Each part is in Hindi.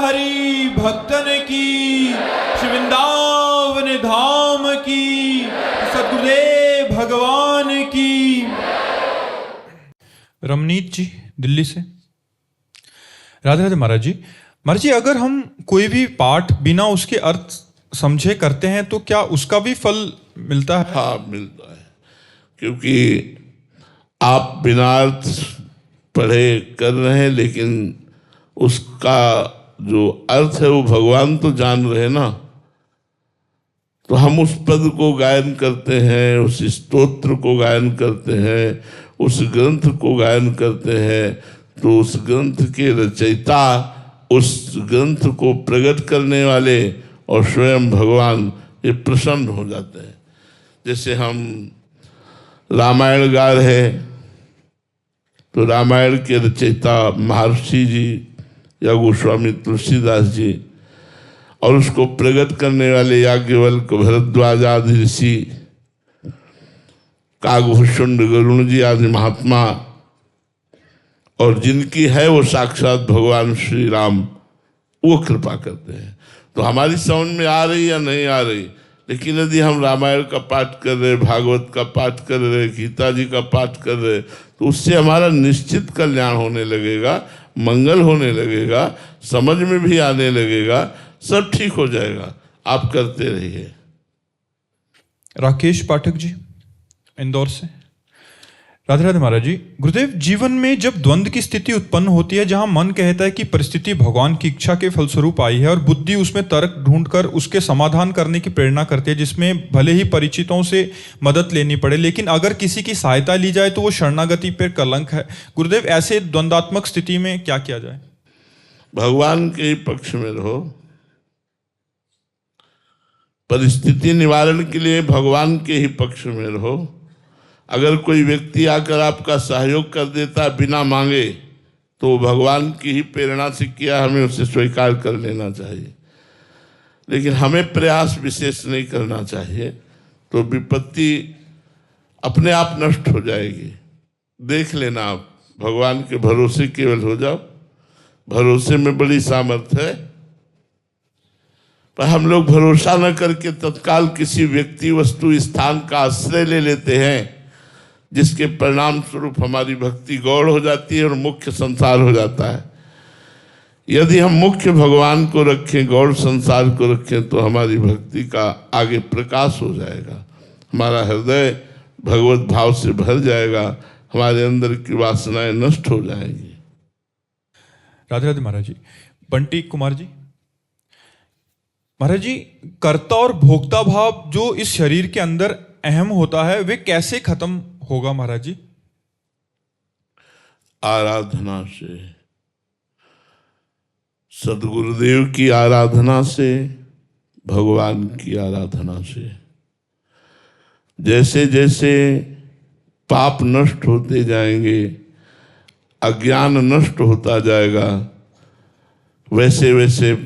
हरि भक्तन की, श्री वृंदावन धाम की, सद्गुरुदेव भगवान की। रमनीत जी दिल्ली से। राधे राधे महाराज जी। महाराज जी, अगर हम कोई भी पाठ बिना उसके अर्थ समझे करते हैं तो क्या उसका भी फल मिलता है? हाँ, मिलता है, क्योंकि आप बिना अर्थ पढ़े कर रहे हैं, लेकिन उसका जो अर्थ है वो भगवान तो जान रहे ना। तो हम उस पद को गायन करते हैं, उस स्तोत्र को गायन करते हैं, उस ग्रंथ को गायन करते हैं, तो उस ग्रंथ के रचयिता, उस ग्रंथ को प्रकट करने वाले और स्वयं भगवान ये प्रसन्न हो जाते हैं। जैसे हम रामायण गा रहे हैं तो रामायण के रचयिता महर्षि जी या गोस्वामी तुलसीदास जी, और उसको प्रकट करने वाले याज्ञवल्क्य, भरद्वाज आदि ऋषि, कागभूषुंड गरुण जी आदि महात्मा, और जिनकी है वो साक्षात भगवान श्री राम, वो कृपा करते हैं। तो हमारी समझ में आ रही या नहीं आ रही, लेकिन यदि हम रामायण का पाठ कर रहे, भागवत का पाठ कर रहे, गीता जी का पाठ कर रहे, तो उससे हमारा निश्चित कल्याण होने लगेगा, मंगल होने लगेगा, समझ में भी आने लगेगा, सब ठीक हो जाएगा। आप करते रहिए। राकेश पाठक जी इंदौर से। राधे राधे महाराज जी। गुरुदेव, जीवन में जब द्वंद्व की स्थिति उत्पन्न होती है, जहां मन कहता है कि परिस्थिति भगवान की इच्छा के फलस्वरूप आई है और बुद्धि उसमें तर्क ढूंढकर उसके समाधान करने की प्रेरणा करती है, जिसमें भले ही परिचितों से मदद लेनी पड़े, लेकिन अगर किसी की सहायता ली जाए तो वो शरणागति पर कलंक है। गुरुदेव, ऐसे द्वंद्वात्मक स्थिति में क्या किया जाए? भगवान के ही पक्ष में रहो। परिस्थिति निवारण के लिए भगवान के ही पक्ष में रहो। अगर कोई व्यक्ति आकर आपका सहयोग कर देता बिना मांगे, तो भगवान की ही प्रेरणा से किया, हमें उसे स्वीकार कर लेना चाहिए। लेकिन हमें प्रयास विशेष नहीं करना चाहिए, तो विपत्ति अपने आप नष्ट हो जाएगी। देख लेना, आप भगवान के भरोसे केवल हो जाओ। भरोसे में बड़ी सामर्थ्य है, पर हम लोग भरोसा न करके तत्काल किसी व्यक्ति, वस्तु, स्थान का आश्रय ले लेते हैं, जिसके परिणाम स्वरूप हमारी भक्ति गौड़ हो जाती है और मुख्य संसार हो जाता है। यदि हम मुख्य भगवान को रखें, गौड़ संसार को रखें, तो हमारी भक्ति का आगे प्रकाश हो जाएगा, हमारा हृदय भगवत भाव से भर जाएगा, हमारे अंदर की वासनाएं नष्ट हो जाएंगी। राधे राधे महाराज जी। बंटी कुमार जी। महाराज जी, कर्ता और भोक्ता भाव जो इस शरीर के अंदर अहम होता है, वे कैसे खत्म होगा महाराज जी? आराधना से, सदगुरुदेव की आराधना से, भगवान की आराधना से। जैसे जैसे पाप नष्ट होते जाएंगे, अज्ञान नष्ट होता जाएगा, वैसे वैसे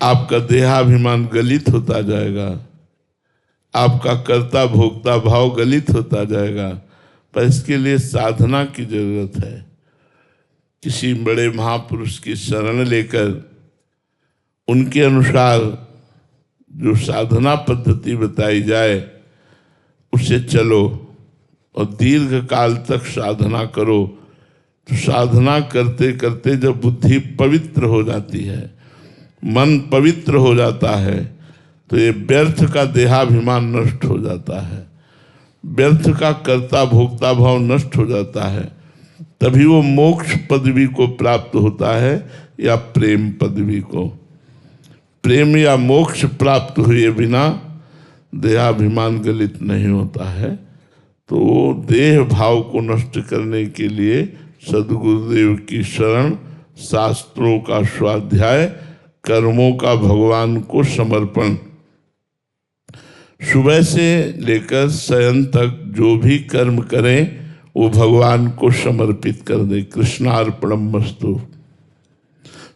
आपका देहाभिमान गलित होता जाएगा, आपका कर्ता भोक्ता भाव गलित होता जाएगा। पर इसके लिए साधना की जरूरत है। किसी बड़े महापुरुष की शरण लेकर उनके अनुसार जो साधना पद्धति बताई जाए, उससे चलो और दीर्घ काल तक साधना करो। तो साधना करते करते जब बुद्धि पवित्र हो जाती है, मन पवित्र हो जाता है, तो ये व्यर्थ का देहाभिमान नष्ट हो जाता है, व्यर्थ का कर्ता भोक्ता भाव नष्ट हो जाता है। तभी वो मोक्ष पदवी को प्राप्त होता है या प्रेम पदवी को। प्रेम या मोक्ष प्राप्त हुए बिना देहाभिमान गलित नहीं होता है। तो देह भाव को नष्ट करने के लिए सदगुरुदेव की शरण, शास्त्रों का स्वाध्याय, कर्मों का भगवान को समर्पण। सुबह से लेकर शयन तक जो भी कर्म करें वो भगवान को समर्पित कर दे। कृष्णार्पणमस्तु।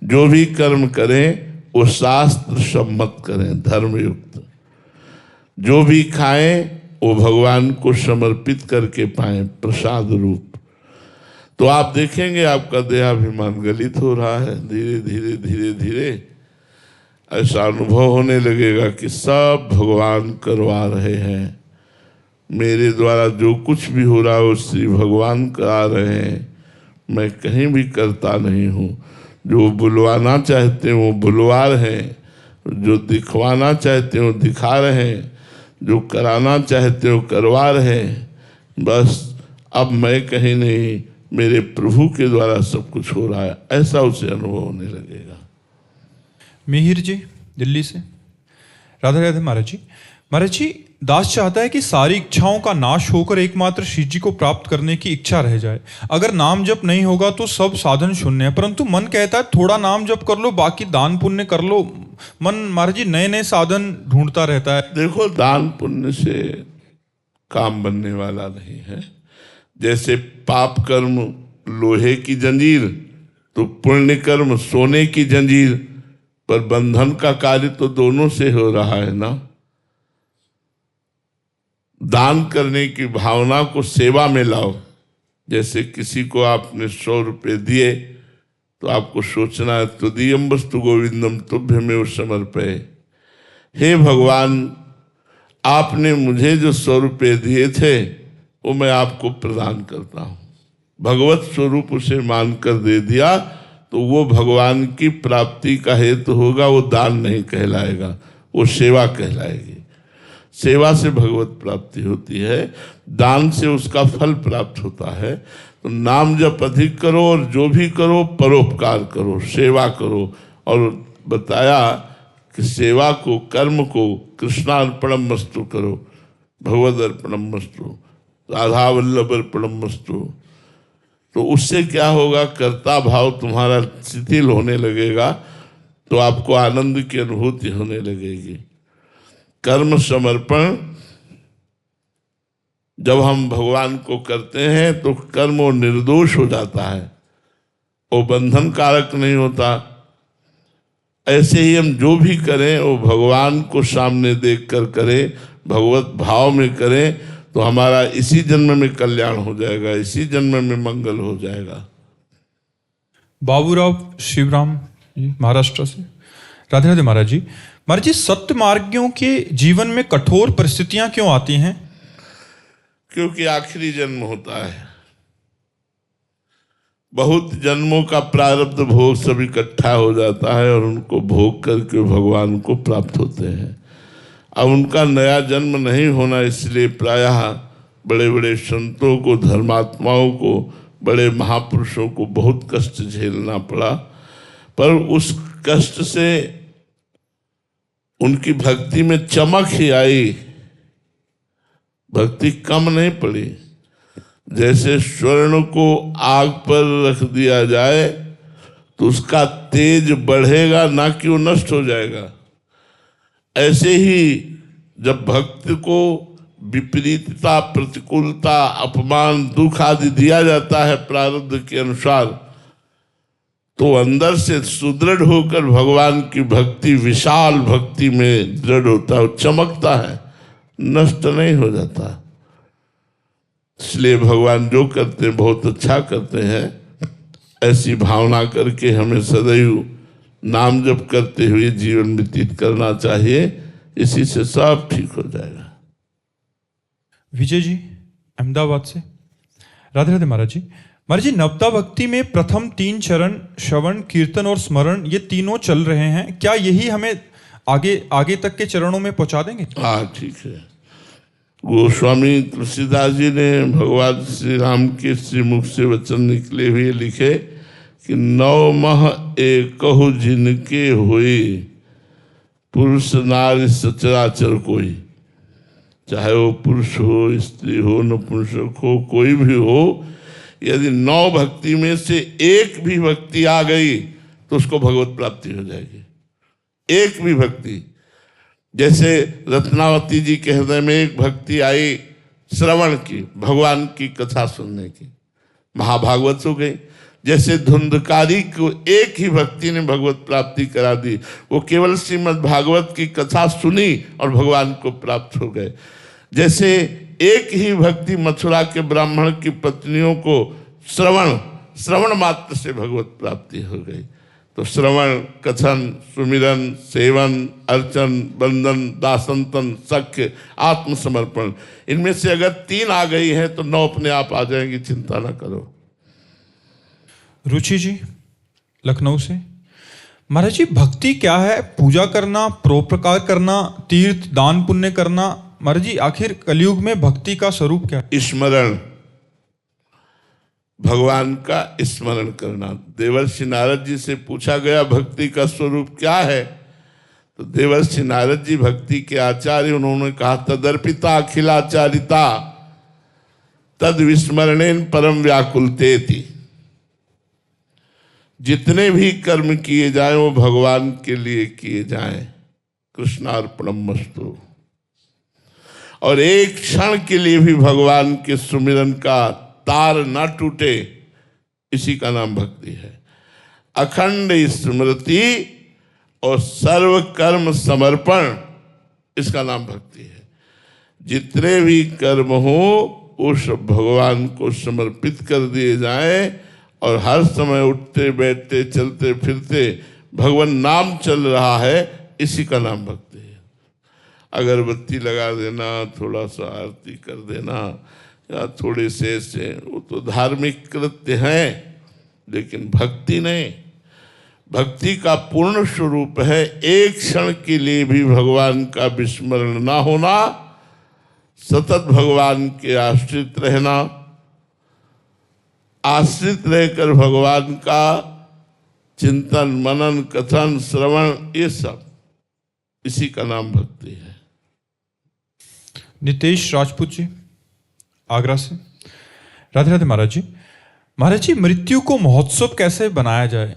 जो भी कर्म करें वो शास्त्र सम्मत करें, धर्मयुक्त। जो भी खाएं वो भगवान को समर्पित करके पाएं, प्रसाद रूप। तो आप देखेंगे आपका देहाभिमान गलित हो रहा है। धीरे धीरे धीरे धीरे ऐसा अनुभव होने लगेगा कि सब भगवान करवा रहे हैं, मेरे द्वारा जो कुछ भी हो रहा है वो श्री भगवान करा रहे हैं, मैं कहीं भी करता नहीं हूँ। जो बुलवाना चाहते हैं वो बुलवा रहे हैं, जो दिखवाना चाहते हैं वो दिखा रहे हैं, जो कराना चाहते हैं वो करवा रहे हैं। बस अब मैं कहीं नहीं, मेरे प्रभु के द्वारा सब कुछ हो रहा है, ऐसा उसे अनुभव होने लगेगा। मिहिर जी दिल्ली से। राधे राधे महाराज जी। महाराज जी, दास चाहता है कि सारी इच्छाओं का नाश होकर एकमात्र श्री जी को प्राप्त करने की इच्छा रह जाए। अगर नाम जप नहीं होगा तो सब साधन शून्य है, परंतु मन कहता है थोड़ा नाम जप कर लो, बाकी दान पुण्य कर लो। मन महाराज जी नए नए साधन ढूंढता रहता है। देखो, दान पुण्य से काम बनने वाला नहीं है। जैसे पाप कर्म लोहे की जंजीर, तो पुण्य कर्म सोने की जंजीर, पर बंधन का कार्य तो दोनों से हो रहा है ना। दान करने की भावना को सेवा में लाओ। जैसे किसी को आपने 100 रुपये दिए तो आपको सोचना है तुदीयम वस्तु गोविंदम तुभ्यमेव समर्पये। हे भगवान, आपने मुझे जो 100 रुपये दिए थे वो मैं आपको प्रदान करता हूँ। भगवत स्वरूप उसे मानकर दे दिया तो वो भगवान की प्राप्ति का हेतु होगा, वो दान नहीं कहलाएगा, वो सेवा कहलाएगी। सेवा से भगवत प्राप्ति होती है, दान से उसका फल प्राप्त होता है। तो नाम जप अधिक करो और जो भी करो परोपकार करो, सेवा करो। और बताया कि सेवा को, कर्म को कृष्णार्पणम मस्तु करो, भगवद अर्पणम मस्तु, राधा वल्लभ अर्पणम मस्तु। तो उससे क्या होगा, कर्ता भाव तुम्हारा शिथिल होने लगेगा, तो आपको आनंद की अनुभूति होने लगेगी। कर्म समर्पण जब हम भगवान को करते हैं तो कर्म वो निर्दोष हो जाता है, वो बंधन कारक नहीं होता। ऐसे ही हम जो भी करें वो भगवान को सामने देख कर करें, भगवत भाव में करें, तो हमारा इसी जन्म में कल्याण हो जाएगा, इसी जन्म में मंगल हो जाएगा। बाबूराव शिवराम जी महाराष्ट्र से। राधे राधे महाराज जी। महाराज जी, सत्य मार्गियों के जीवन में कठोर परिस्थितियां क्यों आती हैं? क्योंकि आखिरी जन्म होता है, बहुत जन्मों का प्रारब्ध भोग सब इकट्ठा हो जाता है और उनको भोग करके भगवान को प्राप्त होते हैं। अब उनका नया जन्म नहीं होना, इसलिए प्रायः बड़े बड़े संतों को, धर्मात्माओं को, बड़े महापुरुषों को बहुत कष्ट झेलना पड़ा। पर उस कष्ट से उनकी भक्ति में चमक ही आई, भक्ति कम नहीं पड़ी। जैसे स्वर्ण को आग पर रख दिया जाए तो उसका तेज बढ़ेगा, ना कि वो नष्ट हो जाएगा। ऐसे ही जब भक्त को विपरीतता, प्रतिकूलता, अपमान, दुख आदि दिया जाता है प्रारब्ध के अनुसार, तो अंदर से सुदृढ़ होकर भगवान की भक्ति, विशाल भक्ति में दृढ़ होता है, चमकता है, नष्ट नहीं हो जाता। इसलिए भगवान जो करते हैं बहुत अच्छा करते हैं। ऐसी भावना करके हमें सदैव नाम जप करते हुए जीवन व्यतीत करना चाहिए, इसी से सब ठीक हो जाएगा। विजय जी अहमदाबाद से। राधे राधे महाराज जी। महाराज जी, नवता भक्ति में प्रथम 3 चरण श्रवण, कीर्तन और स्मरण, ये तीनों चल रहे हैं, क्या यही हमें आगे तक के चरणों में पहुंचा देंगे? हाँ, ठीक है। गोस्वामी तुलसीदास जी ने भगवान श्री राम के श्रीमुख से वचन निकले हुए लिखे कि 9 माह एकहु जिनके हुए, पुरुष नारी सचराचर कोई। चाहे वो पुरुष हो, स्त्री हो, नपुंसक हो, कोई भी हो, यदि 9 भक्ति में से एक भी भक्ति आ गई तो उसको भगवत प्राप्ति हो जाएगी। एक भी भक्ति, जैसे रत्नावती जी के हृदय में एक भक्ति आई श्रवण की, भगवान की कथा सुनने की, महाभागवत हो गई। जैसे धुंधकारी को एक ही भक्ति ने भगवत प्राप्ति करा दी, वो केवल श्रीमद् भागवत की कथा सुनी और भगवान को प्राप्त हो गए। जैसे एक ही भक्ति मथुरा के ब्राह्मण की पत्नियों को श्रवण मात्र से भगवत प्राप्ति हो गई। तो श्रवण, कथन, सुमिरन, सेवन, अर्चन, बंदन, दासंतन, सख्य, आत्मसमर्पण, इनमें से अगर 3 आ गई हैं तो 9 अपने आप आ जाएंगी, चिंता ना करो। रुचि जी लखनऊ से, महाराज जी भक्ति क्या है? पूजा करना, परोपकार करना, तीर्थ दान पुण्य करना, महाराज जी आखिर कलयुग में भक्ति का स्वरूप क्या है? स्मरण, भगवान का स्मरण करना। देवर्षि नारद जी से पूछा गया भक्ति का स्वरूप क्या है, तो देवर्षि नारद जी भक्ति के आचार्य, उन्होंने कहा तदर्पिता अखिलाचारिता तद विस्मरणेन परम व्याकुलतेति। जितने भी कर्म किए जाएं वो भगवान के लिए किए जाएं, कृष्णार्पणमस्तु। और एक क्षण के लिए भी भगवान के सुमिरन का तार ना टूटे, इसी का नाम भक्ति है। अखंड स्मृति और सर्व कर्म समर्पण, इसका नाम भक्ति है। जितने भी कर्म हो उस भगवान को समर्पित कर दिए जाएं और हर समय उठते बैठते चलते फिरते भगवान नाम चल रहा है, इसी का नाम भक्ति है। अगरबत्ती लगा देना, थोड़ा सा आरती कर देना या थोड़े से वो तो धार्मिक कृत्य हैं, लेकिन भक्ति नहीं। भक्ति का पूर्ण स्वरूप है एक क्षण के लिए भी भगवान का विस्मरण ना होना, सतत भगवान के आश्रित रहना, आश्रित रहकर भगवान का चिंतन, मनन, कथन, श्रवण, ये सब, इसी का नाम भक्ति है। नितेश राजपूत जी आगरा से, राधे राधे महाराज जी। महाराज जी मृत्यु को महोत्सव कैसे बनाया जाए?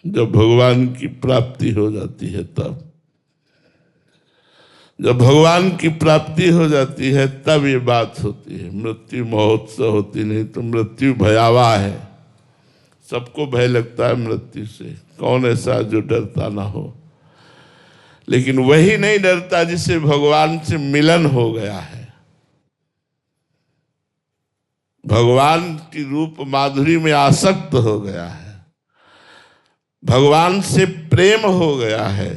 जब भगवान की प्राप्ति हो जाती है तब, जब भगवान की प्राप्ति हो जाती है तब ये बात होती है। मृत्यु महोत्सव होती नहीं तो मृत्यु भयावह है। सबको भय लगता है मृत्यु से, कौन ऐसा जो डरता ना हो, लेकिन वही नहीं डरता जिसे भगवान से मिलन हो गया है, भगवान की रूप माधुरी में आसक्त हो गया है, भगवान से प्रेम हो गया है।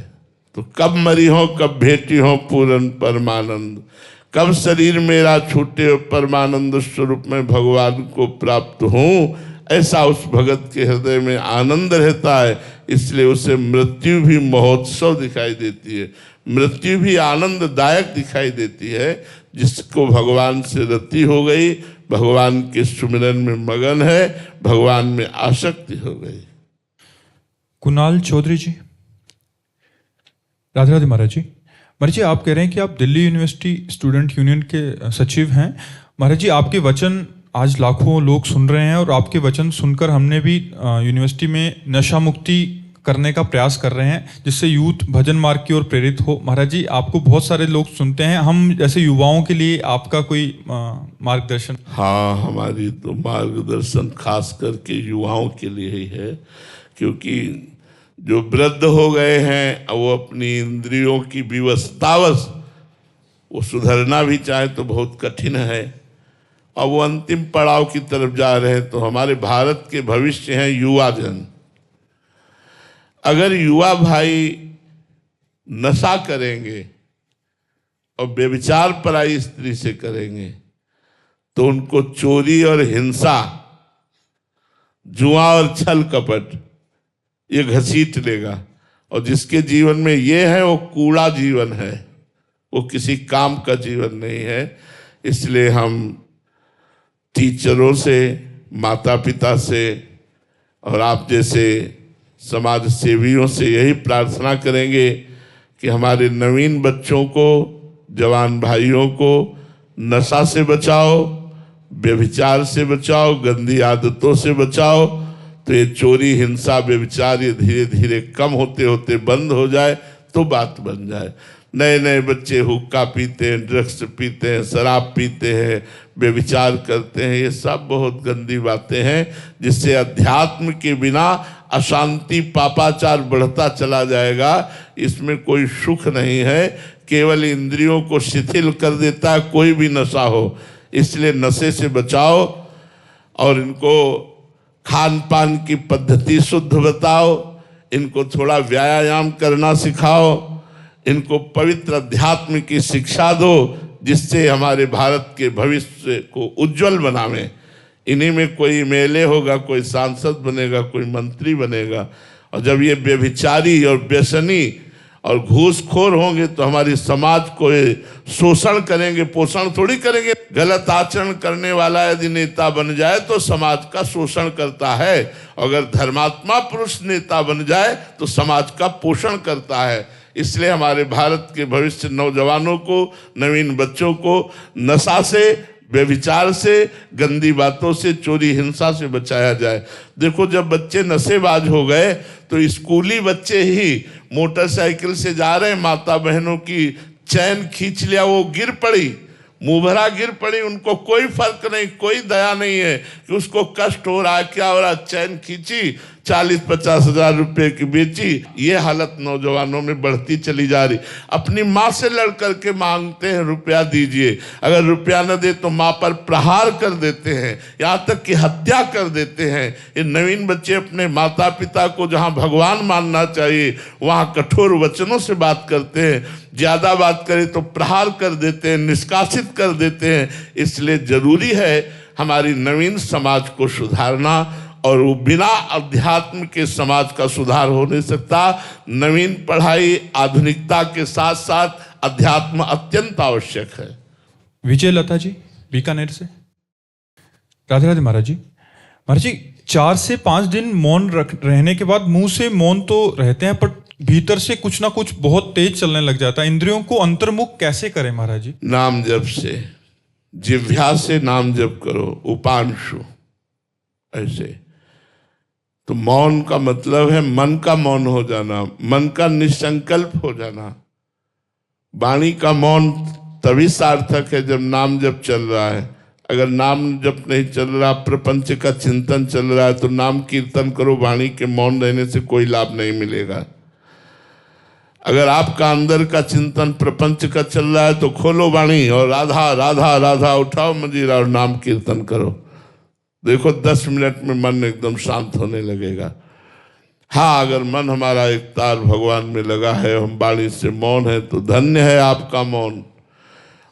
तो कब मरी हो कब भेटी हो पूर्ण परमानंद, कब शरीर मेरा छूटे हो परमानंद स्वरूप में भगवान को प्राप्त हूँ, ऐसा उस भगत के हृदय में आनंद रहता है। इसलिए उसे मृत्यु भी महोत्सव दिखाई देती है, मृत्यु भी आनंददायक दिखाई देती है। जिसको भगवान से रति हो गई, भगवान के सुमिरन में मगन है, भगवान में आसक्ति हो गई। कुणाल चौधरी जी, राधे राधे महाराज जी। महाराज जी आप कह रहे हैं कि आप दिल्ली यूनिवर्सिटी स्टूडेंट यूनियन के सचिव हैं। महाराज जी आपके वचन आज लाखों लोग सुन रहे हैं और आपके वचन सुनकर हमने भी यूनिवर्सिटी में नशा मुक्ति करने का प्रयास कर रहे हैं, जिससे यूथ भजन मार्ग की ओर प्रेरित हो। महाराज जी आपको बहुत सारे लोग सुनते हैं, हम जैसे युवाओं के लिए आपका कोई मार्गदर्शन? हाँ, हमारी तो मार्गदर्शन खास करके युवाओं के लिए ही है, क्योंकि जो वृद्ध हो गए हैं वो अपनी इंद्रियों की विवशतावश वो सुधरना भी चाहे तो बहुत कठिन है, और वो अंतिम पड़ाव की तरफ जा रहे हैं। तो हमारे भारत के भविष्य हैं युवा जन। अगर युवा भाई नशा करेंगे और व्यभिचार पराई स्त्री से करेंगे तो उनको चोरी और हिंसा, जुआ और छल कपट ये घसीट लेगा, और जिसके जीवन में ये है वो कूड़ा जीवन है, वो किसी काम का जीवन नहीं है। इसलिए हम टीचरों से, माता पिता से और आप जैसे समाज सेवियों से यही प्रार्थना करेंगे कि हमारे नवीन बच्चों को, जवान भाइयों को नशा से बचाओ, व्यभिचार से बचाओ, गंदी आदतों से बचाओ। तो ये चोरी, हिंसा, व्यभिचार ये धीरे धीरे कम होते होते बंद हो जाए तो बात बन जाए। नए नए बच्चे हुक्का पीते हैं, ड्रग्स पीते हैं, शराब पीते हैं, व्यभिचार करते हैं, ये सब बहुत गंदी बातें हैं, जिससे अध्यात्म के बिना अशांति, पापाचार बढ़ता चला जाएगा। इसमें कोई सुख नहीं है, केवल इंद्रियों को शिथिल कर देता है कोई भी नशा हो। इसलिए नशे से बचाओ, और इनको खान पान की पद्धति शुद्ध बताओ, इनको थोड़ा व्यायाम करना सिखाओ, इनको पवित्र अध्यात्म की शिक्षा दो, जिससे हमारे भारत के भविष्य को उज्जवल बनावें। इन्हीं में कोई एमएलए होगा, कोई सांसद बनेगा, कोई मंत्री बनेगा। और जब ये व्यभिचारी और व्यसनी और घूसखोर होंगे तो हमारी समाज को शोषण करेंगे, पोषण थोड़ी करेंगे। गलत आचरण करने वाला यदि नेता बन जाए तो समाज का शोषण करता है, अगर धर्मात्मा पुरुष नेता बन जाए तो समाज का पोषण करता है। इसलिए हमारे भारत के भविष्य नौजवानों को, नवीन बच्चों को नशा से, व्यभिचार से, गंदी बातों से, चोरी हिंसा से बचाया जाए। देखो, जब बच्चे नशेबाज हो गए तो स्कूली बच्चे ही मोटरसाइकिल से जा रहे, माता बहनों की चैन खींच लिया, वो गिर पड़ी, मुंहभरा गिर पड़ी, उनको कोई फर्क नहीं, कोई दया नहीं है कि उसको कष्ट हो रहा है, क्या हो रहा है, चैन खींची, 40-50 हजार रुपए की बेची। ये हालत नौजवानों में बढ़ती चली जा रही। अपनी माँ से लड़ करके मांगते हैं रुपया दीजिए, अगर रुपया न दे तो माँ पर प्रहार कर देते हैं, यहाँ तक कि हत्या कर देते हैं। ये नवीन बच्चे अपने माता पिता को जहाँ भगवान मानना चाहिए वहाँ कठोर वचनों से बात करते हैं, ज़्यादा बात करें तो प्रहार कर देते हैं, निष्कासित कर देते हैं। इसलिए जरूरी है हमारी नवीन समाज को सुधारना, और वो बिना अध्यात्म के समाज का सुधार हो नहीं सकता। नवीन पढ़ाई, आधुनिकता के साथ साथ अध्यात्म अत्यंत आवश्यक है। विजय लता जी बीकानेर से। राधे राधे महाराज जी। महाराज जी, 4 से 5 दिन मौन रहने के बाद मुंह से मौन तो रहते हैं, पर भीतर से कुछ ना कुछ बहुत तेज चलने लग जाता है। इंद्रियों को अंतर्मुख कैसे करें महाराज जी? नाम जप से, जिह्वा से नाम जप करो, उपांशु ऐसे। तो मौन का मतलब है मन का मौन हो जाना, मन का निसंकल्प हो जाना। वाणी का मौन तभी सार्थक है जब नाम जप चल रहा है। अगर नाम जप नहीं चल रहा, प्रपंच का चिंतन चल रहा है, तो नाम कीर्तन करो, वाणी के मौन रहने से कोई लाभ नहीं मिलेगा। अगर आपका अंदर का चिंतन प्रपंच का चल रहा है तो खोलो वाणी और राधा राधा राधा उठाओ मंजीरा और नाम कीर्तन करो। देखो 10 मिनट में मन एकदम शांत होने लगेगा। हाँ, अगर मन हमारा एक तार भगवान में लगा है, हम वाणी से मौन है, तो धन्य है आपका मौन।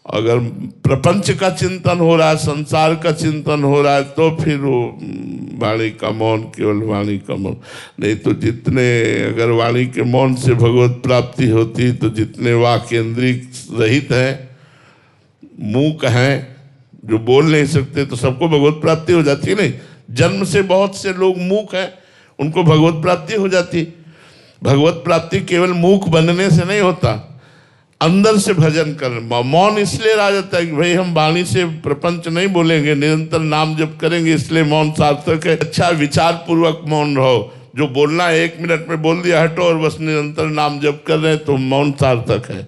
अगर प्रपंच का चिंतन हो रहा है, संसार का चिंतन हो रहा है, तो फिर वो वाणी का मौन, केवल वाणी का मौन। नहीं तो जितने, अगर वाणी के मौन से भगवत प्राप्ति होती तो जितने वाक्य इंद्रिय रहित हैं, मूक हैं, जो बोल नहीं सकते, तो सबको भगवत प्राप्ति हो जाती है। नहीं, जन्म से बहुत से लोग मूक हैं, उनको भगवत प्राप्ति हो जाती। भगवत प्राप्ति केवल मूक बनने से नहीं होता, अंदर से भजन कर। मौन इसलिए रह जाता है कि भाई हम वाणी से प्रपंच नहीं बोलेंगे, निरंतर नाम जप करेंगे, इसलिए मौन सार्थक है। अच्छा, विचार पूर्वक मौन रहो। जो बोलना है 1 मिनट में बोल दिया, हटो, और बस निरंतर नाम जप कर रहे हैं, तो मौन सार्थक है।